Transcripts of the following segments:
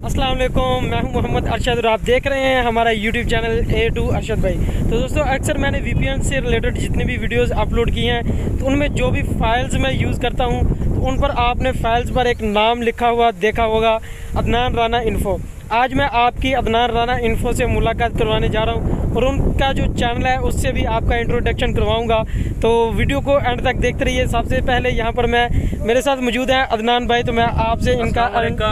अस्सलाम वालेकुम, मैं हूं मोहम्मद अरशद और आप देख रहे हैं हमारा यूट्यूब चैनल A2 अरशद भाई। तो दोस्तों, अक्सर मैंने VPN से रिलेटेड जितनी भी वीडियोस अपलोड की हैं तो उनमें जो भी फाइल्स मैं यूज़ करता हूं तो उन पर आपने फाइल्स पर एक नाम लिखा हुआ देखा होगा, अदनान राना इन्फो। आज मैं आपकी अदनान राना इन्फो से मुलाकात करवाने जा रहा हूं और उनका जो चैनल है उससे भी आपका इंट्रोडक्शन करवाऊंगा। तो वीडियो को एंड तक देखते रहिए। सबसे पहले यहाँ पर मेरे साथ मौजूद हैं अदनान भाई, तो मैं आपसे इनका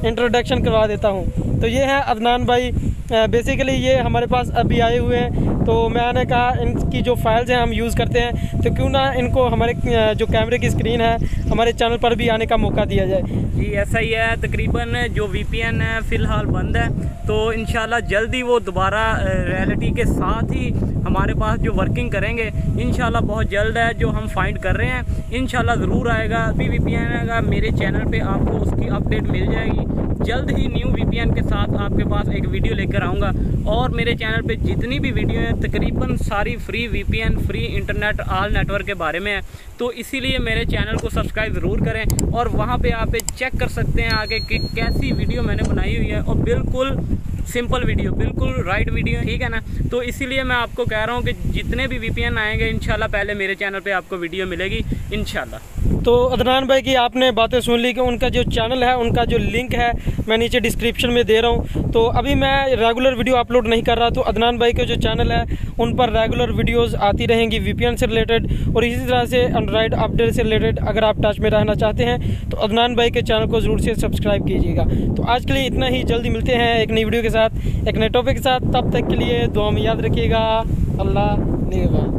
इंट्रोडक्शन करवा देता हूँ। तो ये है अदनान भाई, बेसिकली ये हमारे पास अभी आए हुए हैं। तो मैंने कहा इनकी जो फाइल्स हैं हम यूज़ करते हैं तो क्यों ना इनको हमारे जो कैमरे की स्क्रीन है हमारे चैनल पर भी आने का मौका दिया जाए। जी ऐसा ही है, तकरीबन जो VPN है फ़िलहाल बंद है, तो इंशाल्लाह जल्दी वो दोबारा रियलिटी के साथ ही हमारे पास जो वर्किंग करेंगे इंशाल्लाह बहुत जल्द है। जो हम फाइंड कर रहे हैं इंशाल्लाह ज़रूर आएगा। अभी VPN आएगा मेरे चैनल पे, आपको उसकी अपडेट मिल जाएगी। जल्द ही न्यू VPN के साथ आपके पास एक वीडियो लेकर आऊँगा। और मेरे चैनल पे जितनी भी वीडियो हैं तकरीबन सारी free VPN, free internet, all network के बारे में है। तो इसीलिए मेरे चैनल को सब्सक्राइब ज़रूर करें और वहाँ पे आप चेक कर सकते हैं आगे कि कैसी वीडियो मैंने बनाई हुई है। और बिल्कुल सिंपल वीडियो, बिल्कुल राइट वीडियो, ठीक है ना। तो इसीलिए मैं आपको कह रहा हूँ कि जितने भी VPN आएंगे इंशाल्लाह पहले मेरे चैनल पे आपको वीडियो मिलेगी इंशाल्लाह। तो अदनान भाई की आपने बातें सुन ली कि उनका जो चैनल है उनका जो लिंक है मैं नीचे डिस्क्रिप्शन में दे रहा हूँ। तो अभी मैं रेगुलर वीडियो अपलोड नहीं कर रहा, तो अदनान भाई के जो चैनल है उन पर रेगुलर वीडियोस आती रहेंगी VPN से रिलेटेड और इसी तरह से एंड्रॉइड अपडेट से रिलेटेड। अगर आप टच में रहना चाहते हैं तो अदनान भाई के चैनल को ज़रूर से सब्सक्राइब कीजिएगा। तो आज के लिए इतना ही, जल्दी मिलते हैं एक नई वीडियो के साथ, एक नए टॉपिक के साथ। तब तक के लिए दुआ में याद रखिएगा। अल्लाह निगहबान।